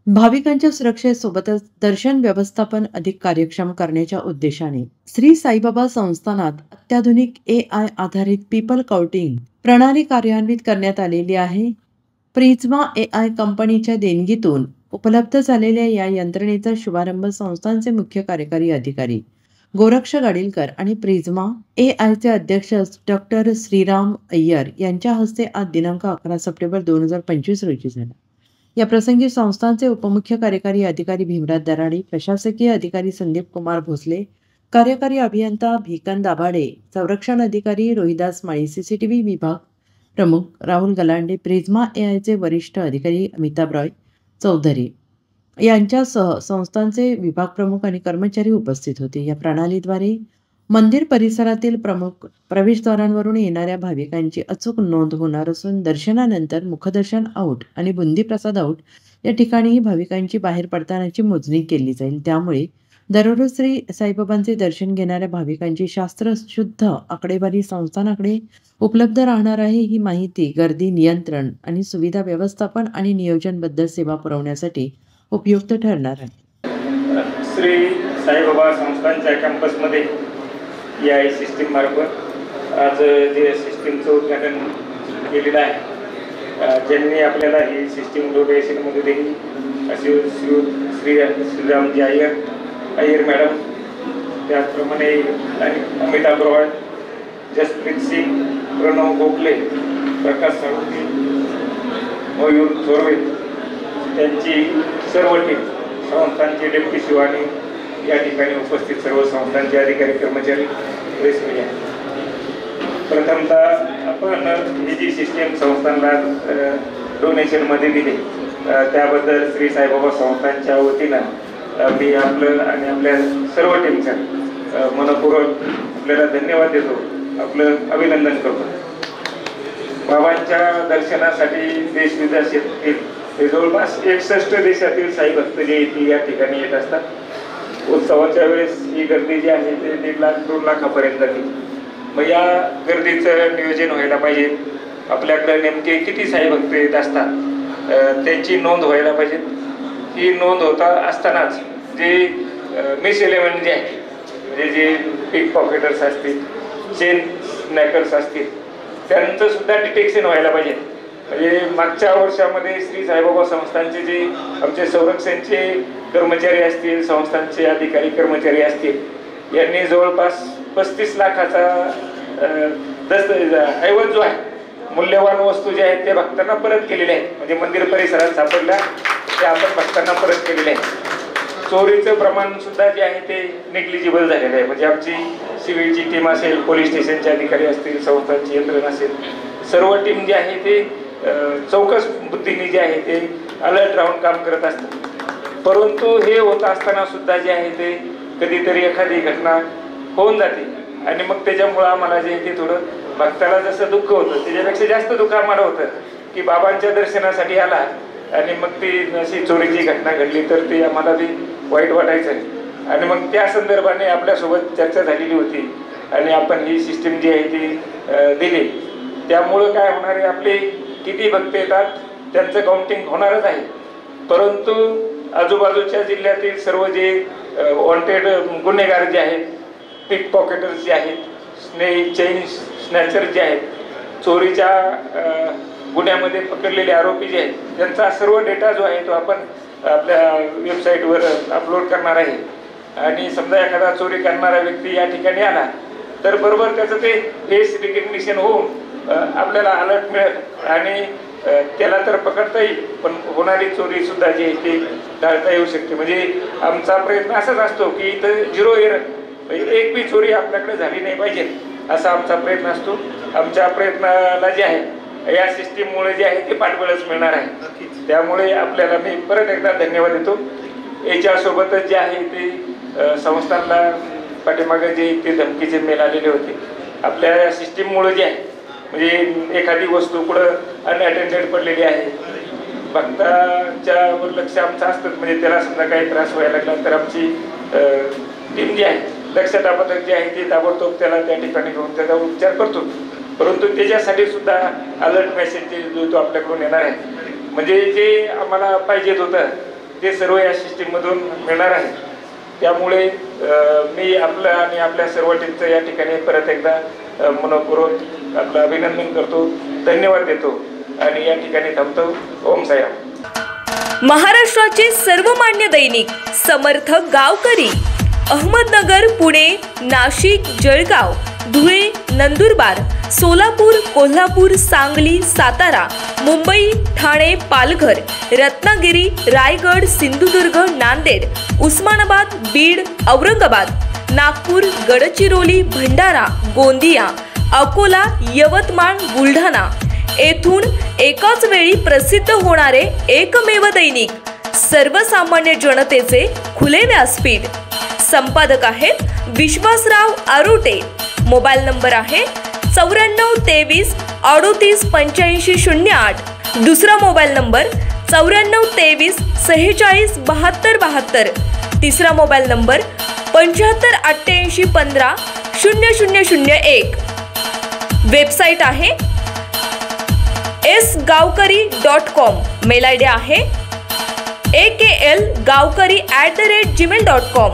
भाविकांच्या सुरक्षेसोबतच दर्शन व्यवस्थापन अधिक कार्यक्षम करण्याच्या उद्देशाने श्री साईबाबा संस्थानात अत्याधुनिक AI आधारित पीपल काउंटिंग प्रणाली कार्यान्वित करण्यात आलेली आहे. प्रिझ्मा AI कंपनीच्या देणगीतून उपलब्ध झालेल्या या यंत्रणेचा शुभारंभ संस्थानचे मुख्य कार्यकारी अधिकारी गोरक्ष गाडीलकर आणि प्रिझ्मा AIचे अध्यक्ष डॉक्टर श्रीराम अय्यर यांच्या हस्ते आज दिनांक 11 सप्टेंबर 2025 रोजी झाला. या प्रसंगी संस्थानचे उपमुख्य कार्यकारी अधिकारी भीमराज दराडे, प्रशासकीय अधिकारी संदीप कुमार भोसले, कार्यकारी अभियंता भिकन दाभाडे, संरक्षण अधिकारी रोहिदास माळी, CCTV विभाग प्रमुख राहुल गलांडे, प्रिझ्मा AIचे वरिष्ठ अधिकारी अमिताभ रॉय चौधरी यांच्यासह संस्थानचे विभाग प्रमुख आणि कर्मचारी उपस्थित होते. या प्रणालीद्वारे मंदिर परिसरातील प्रमुख प्रवेशद्वारांवरून येणाऱ्या भाविकांची अचूक नोंद होणार असून दर्शनानंतर मुखदर्शन आऊट आणि बुंदी प्रसाद आऊट या ठिकाणीही भाविकांची बाहेर पडतानाची मोजणी केली जाईल. त्यामुळे दररोज श्री साईबाबांचे दर्शन घेणाऱ्या भाविकांची शास्त्रशुद्ध आकडेवारी संस्थानाकडे उपलब्ध राहणार आहे. ही माहिती गर्दी नियंत्रण आणि सुविधा व्यवस्थापन आणि नियोजनबद्ध सेवा पुरवण्यासाठी उपयुक्त ठरणार आहे. श्री साईबाबा संस्थानच्या कॅम्पसमध्ये AI सिस्टीम मार्फत आज जे सिस्टीमचं उद्घाटन केलेलं आहे, ज्यांनी आपल्याला ही सिस्टीम डोनेशनमध्ये दिली असे श्रीरामजी अय्यर मॅडम, त्याचप्रमाणे अमिताभ रॉय, जसप्रीत सिंग, प्रणव गोखले, प्रकाश साळुंखे, मयूर थोरवे त्यांची सर्व टीम, संस्थानचे डेप्युटी शिवानी या ठिकाणी उपस्थित सर्व संस्थांचे अधिकारी कर्मचारी, प्रेस मीडिया. प्रथमतः आपण ही जी सिस्टीम संस्थांना डोनेशनमध्ये दिली त्याबद्दल श्री साईबाबा संस्थांच्या वतीनं मी आपलं आणि आपल्या सर्व टीमचं मनपूर्वक आपल्याला धन्यवाद देतो, आपलं अभिनंदन करतो. बाबांच्या दर्शनासाठी देश विदेशातील जवळपास 61 देशातील साई भक्त जे येतील या ठिकाणी येत असतात. उत्सवाच्या वेळेस ही गर्दी जी आहे ते 1.5 लाख 2 लाखापर्यंत जाते. मग या गर्दीचं नियोजन व्हायला पाहिजे. आपल्याकडे नेमके किती साई भक्त येत असतात त्यांची नोंद व्हायला पाहिजे. ही नोंद होता असतानाच जे मिस 11 जे आहे, म्हणजे जे पिक पॉकेटर्स असतील, चेन स्नॅकर्स असतील, त्यांचं सुद्धा डिटेक्शन व्हायला पाहिजे. म्हणजे मागच्या वर्षामध्ये श्री साईबाबा संस्थानचे जे आमचे संरक्षणचे कर्मचारी असतील, संस्थानचे अधिकारी कर्मचारी असतील, यांनी जवळपास 35 लाखाचा ऐवज जो आहे, मूल्यवान वस्तू जे आहेत ते भक्तांना परत केलेले आहेत. म्हणजे मंदिर परिसरात सापडल्या ते आपण भक्तांना परत केलेले आहेत. चोरीचं प्रमाण सुद्धा जे आहे ते नेग्लिजिबल झालेलं आहे. म्हणजे आमची सिव्हिलची टीम असेल, पोलीस स्टेशनचे अधिकारी असतील, संस्थांची यंत्रणा असेल, सर्व टीम जी आहे ते चौकस बुद्धीने जे आहे ते अलर्ट राहून काम करत असतात. परंतु हे होत असताना सुद्धा जे आहे ते कधीतरी एखादी घटना होऊन जाते आणि मग त्याच्यामुळं आम्हाला जे आहे ते थोडं भक्ताला जसं दुःख होतं त्याच्यापेक्षा जास्त दुःख आम्हाला होतं की बाबांच्या दर्शनासाठी आला आणि मग ती अशी चोरीची घटना घडली तर ते आम्हाला ती वाईट वाटायचं. आणि मग त्या संदर्भाने आपल्यासोबत चर्चा झालेली होती आणि आपण ही सिस्टीम जी आहे ती दिली. त्यामुळं काय होणार आहे, आपले किती भक्त येतात त्यांचं काउंटिंग होणारच आहे. परंतु आजूबाजूच्या जिल्ह्यातील सर्व जे वॉन्टेड गुन्हेगार जे आहेत, पिक पॉकेटर्स जे आहेत, चेन स्नॅचर जे आहेत, चोरीच्या गुन्ह्यामध्ये पकडलेले आरोपी जे आहेत, त्यांचा सर्व डेटा जो आहे तो आपण आपल्या वेबसाईटवर अपलोड करणार आहे. आणि समजा एखादा चोरी करणारा व्यक्ती या ठिकाणी आला तर बरोबर त्याचं ते फेस रिकग्निशन होऊन आपल्याला अलर्ट मिळेल आणि त्याला तर पकडता येईल, पण होणारी चोरी सुद्धा जी आहे ती टाळता येऊ शकते. म्हणजे आमचा प्रयत्न असाच असतो की इथं 0 एरर, म्हणजे एक बी चोरी आपल्याकडे झाली नाही पाहिजे असा आमचा प्रयत्न असतो. आमच्या प्रयत्नाला जे आहे या सिस्टीममुळे जे आहे ते पाठबळच मिळणार आहे. त्यामुळे आपल्याला मी परत एकदा धन्यवाद देतो. याच्यासोबतच जे आहे ते संस्थांना पाठीमागे जे ते धमकीचे मेल आलेले होते, आपल्या सिस्टीममुळे जे आहे म्हणजे एखादी वस्तू कुठं अनअटेंडेड पडलेली आहे, भक्ताच्या वर लक्ष आमचं असतं, म्हणजे त्याला समजा काही त्रास व्हायला लागला तर आमची टीम जी आहे, दक्षता पथक जे आहे ते ताबडतोब त्याला त्या ठिकाणी घेऊन त्याचा उपचार करतो. परंतु त्याच्यासाठी सुद्धा अलर्ट मेसेज जो तो आपल्याकडून येणार आहे. म्हणजे जे आम्हाला पाहिजेत होतं ते सर्व या सिस्टीममधून मिळणार आहे. त्यामुळे मी आपलं आणि आपल्या सर्व टीमचं या ठिकाणी परत एकदा मनपूर्वक आपलं अभिनंदन करतो, धन्यवाद देतो आणि या ठिकाणी थांबतो. ओम साईराम. महाराष्ट्राचे सर्वमान्य दैनिक समर्थ गावकरी अहमदनगर, पुणे, नाशिक, जळगाव, धुळे, नंदुरबार, सोलापूर, कोल्हापूर, सांगली, सातारा, मुंबई, ठाणे, पालघर, रत्नागिरी, रायगड, सिंधुदुर्ग, नांदेड, उस्मानाबाद, बीड, औरंगाबाद, नागपूर, गडचिरोली, भंडारा, गोंदिया, अकोला, यवतमाळ, बुलढाणा येथून एकाच वेळी प्रसिद्ध होणारे एकमेव दैनिक, सर्वसामान्य जनतेचे खुले व्यासपीठ. संपादक आहेत विश्वासराव आरोटे. मोबाईल नंबर आहे 9423 38 85 08. दुसरा मोबाईल नंबर 9423 46 72 72. तिसरा मोबाईल नंबर 75 88 15 0001. वेबसाईट आहे sgavkari.com. मेल आयडी आहे aklgavkari@gmail.com.